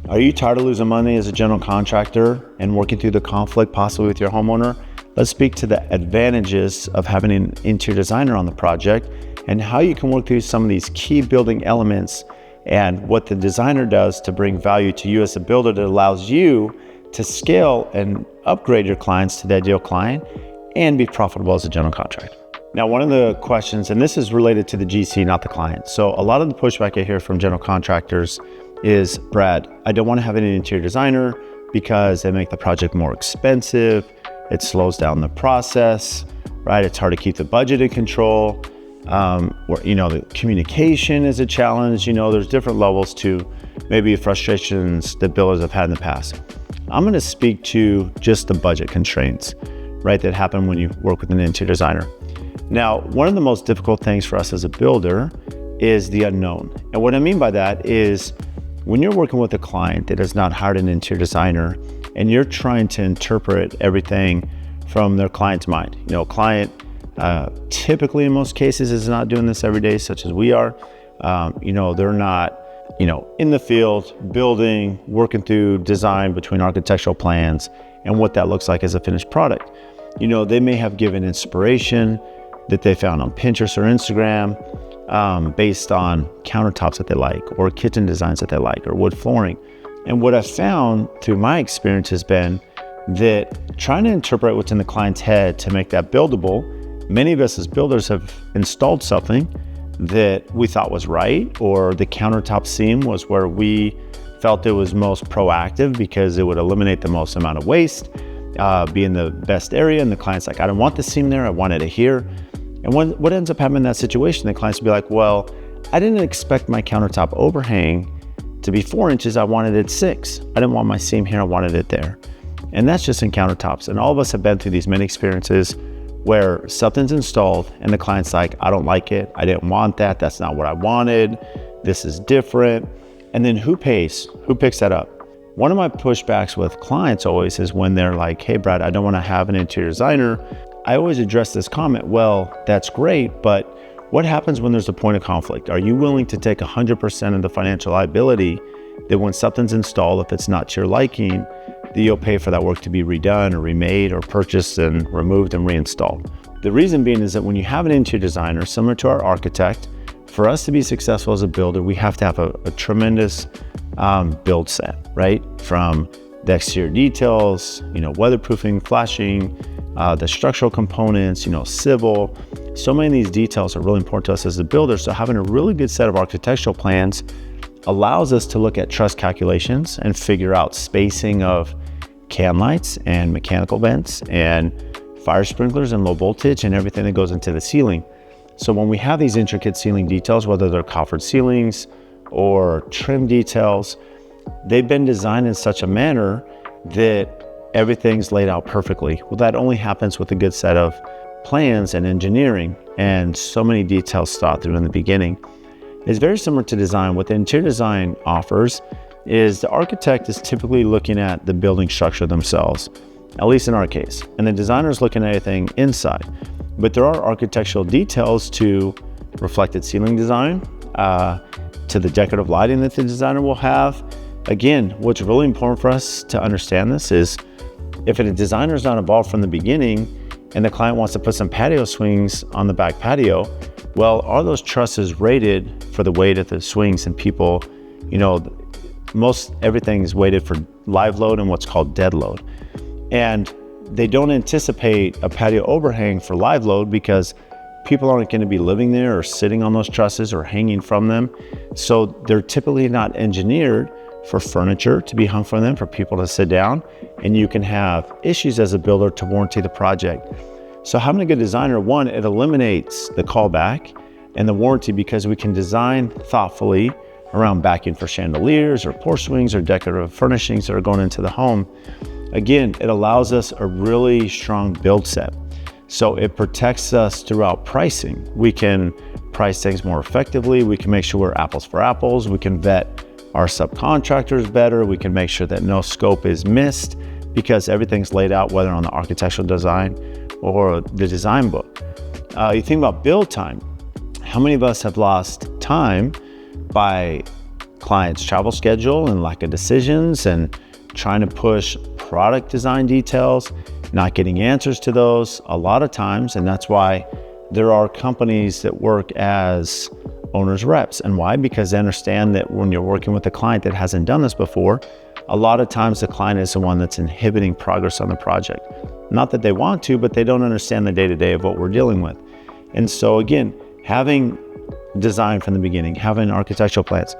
Are you tired of losing money as a general contractor and working through the conflict possibly with your homeowner? Let's speak to the advantages of having an interior designer on the project and how you can work through some of these key building elements and what the designer does to bring value to you as a builder that allows you to scale and upgrade your clients to the ideal client and be profitable as a general contractor. Now, one of the questions, and this is related to the GC, not the client. So a lot of the pushback I hear from general contractors is, Brad, I don't want to have an interior designer because they make the project more expensive. It slows down the process, right? It's hard to keep the budget in control. The communication is a challenge. There's different levels to maybe frustrations that builders have had in the past. I'm going to speak to just the budget constraints, right, that happen when you work with an interior designer. Now, one of the most difficult things for us as a builder is the unknown. And what I mean by that is when you're working with a client that has not hired an interior designer and you're trying to interpret everything from their client's mind. Client typically in most cases is not doing this every day, such as we are. They're not, in the field, building, working through design between architectural plans and what that looks like as a finished product. They may have given inspiration that they found on Pinterest or Instagram based on countertops that they like or kitchen designs that they like or wood flooring. And what I've found through my experience has been that trying to interpret what's in the client's head to make that buildable, many of us as builders have installed something that we thought was right, or the countertop seam was where we felt it was most proactive because it would eliminate the most amount of waste, be in the best area, and the client's like, I don't want the seam there, I wanted it here. And what ends up happening in that situation, the clients will be like, well, I didn't expect my countertop overhang to be 4 inches, I wanted it 6. I didn't want my seam here, I wanted it there. And that's just in countertops. And all of us have been through these many experiences where something's installed and the client's like, I don't like it, I didn't want that, that's not what I wanted, this is different. And then who pays? Who picks that up? One of my pushbacks with clients always is when they're like, hey Brad, I don't want to have an interior designer. I always address this comment, well, that's great, but what happens when there's a point of conflict? Are you willing to take 100% of the financial liability that when something's installed, if it's not to your liking, that you'll pay for that work to be redone or remade or purchased and removed and reinstalled? The reason being is that when you have an interior designer, similar to our architect, for us to be successful as a builder, we have to have a tremendous build set, right? From the exterior details, weatherproofing, flashing, the structural components, civil. So many of these details are really important to us as a builder. So having a really good set of architectural plans allows us to look at truss calculations and figure out spacing of can lights and mechanical vents and fire sprinklers and low voltage and everything that goes into the ceiling. So when we have these intricate ceiling details, whether they're coffered ceilings or trim details, they've been designed in such a manner that everything's laid out perfectly. Well, that only happens with a good set of plans and engineering and so many details thought through in the beginning. It's very similar to design. What the interior design offers is the architect is typically looking at the building structure themselves, at least in our case, and the designer is looking at everything inside. But there are architectural details to reflected ceiling design, to the decorative lighting that the designer will have. Again, what's really important for us to understand this is if a designer is not involved from the beginning and the client wants to put some patio swings on the back patio, well, are those trusses rated for the weight of the swings? And people, most everything is weighted for live load and what's called dead load. And they don't anticipate a patio overhang for live load because people aren't going to be living there or sitting on those trusses or hanging from them. So they're typically not engineered for furniture to be hung from them, for people to sit down, and you can have issues as a builder to warranty the project. So having a good designer, one, it eliminates the callback and the warranty because we can design thoughtfully around backing for chandeliers or porch swings or decorative furnishings that are going into the home. Again, it allows us a really strong build set. So it protects us throughout pricing. We can price things more effectively. We can make sure we're apples for apples. We can vet our subcontractors better. We can make sure that no scope is missed because everything's laid out, whether on the architectural design or the design book. You think about build time. How many of us have lost time by client's travel schedule and lack of decisions and trying to push product design details, not getting answers to those a lot of times. And that's why there are companies that work as owner's reps. And why? Because they understand that when you're working with a client that hasn't done this before, a lot of times the client is the one that's inhibiting progress on the project. Not that they want to, but they don't understand the day-to-day of what we're dealing with. And so again, having design from the beginning, having architectural plans,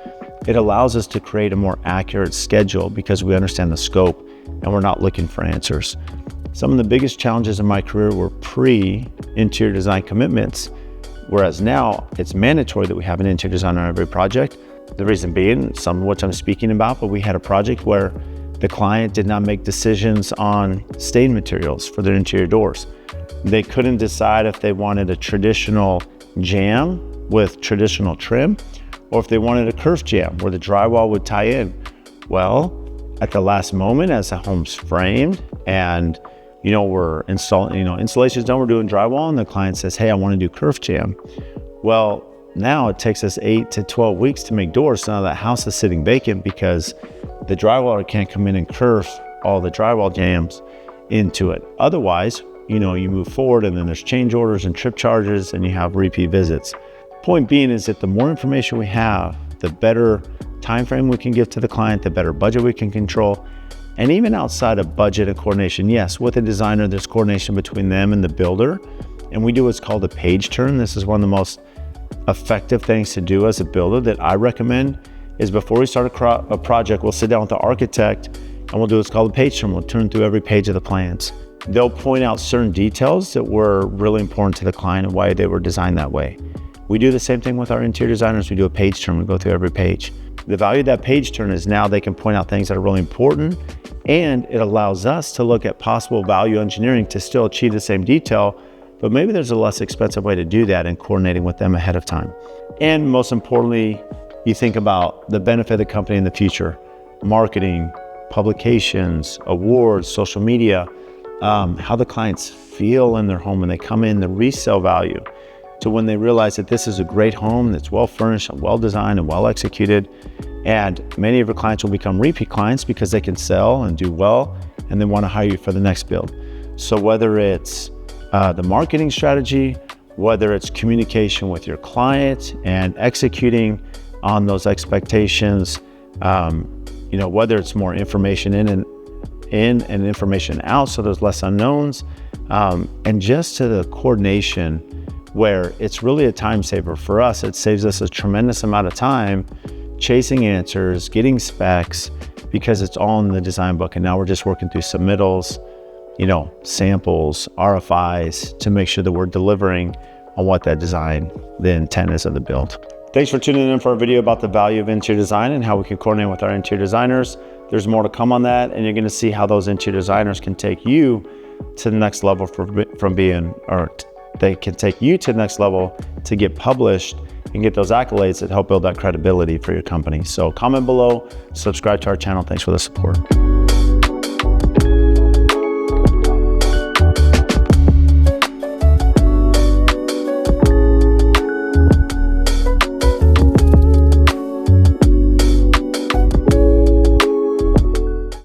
it allows us to create a more accurate schedule because we understand the scope and we're not looking for answers. Some of the biggest challenges in my career were pre-interior design commitments, whereas now it's mandatory that we have an interior designer on every project. The reason being, some of which I'm speaking about, but we had a project where the client did not make decisions on stain materials for their interior doors. They couldn't decide if they wanted a traditional jamb with traditional trim, or if they wanted a kerf jamb where the drywall would tie in. Well, at the last moment, as the home's framed and we're installing, installation's done, we're doing drywall, and the client says, hey, I want to do kerf jamb. Well, now it takes us 8 to 12 weeks to make doors. So now that house is sitting vacant because the drywaller can't come in and kerf all the drywall jambs into it. Otherwise, you move forward and then there's change orders and trip charges and you have repeat visits. Point being is that the more information we have, the better time frame we can give to the client, the better budget we can control. And even outside of budget and coordination, yes, with a designer, there's coordination between them and the builder. And we do what's called a page turn. This is one of the most effective things to do as a builder that I recommend is before we start a project, we'll sit down with the architect and we'll do what's called a page turn. We'll turn through every page of the plans. They'll point out certain details that were really important to the client and why they were designed that way. We do the same thing with our interior designers. We do a page turn. We go through every page. The value of that page turn is now they can point out things that are really important, and it allows us to look at possible value engineering to still achieve the same detail, but maybe there's a less expensive way to do that and coordinating with them ahead of time. And most importantly, you think about the benefit of the company in the future, marketing, publications, awards, social media, how the clients feel in their home when they come in, the resale value, to when they realize that this is a great home that's well furnished and well designed and well executed. And many of your clients will become repeat clients because they can sell and do well and they want to hire you for the next build. So whether it's the marketing strategy, whether it's communication with your client and executing on those expectations, whether it's more information in and information out, so there's less unknowns, and just to the coordination where it's really a time saver for us. It saves us a tremendous amount of time chasing answers, getting specs, because it's all in the design book. And now we're just working through submittals, samples, RFIs to make sure that we're delivering on what that design, the intent is of the build. Thanks for tuning in for our video about the value of interior design and how we can coordinate with our interior designers. There's more to come on that, and you're going to see how those interior designers can take you to the next level they can take you to the next level to get published and get those accolades that help build that credibility for your company. So comment below, subscribe to our channel. Thanks for the support.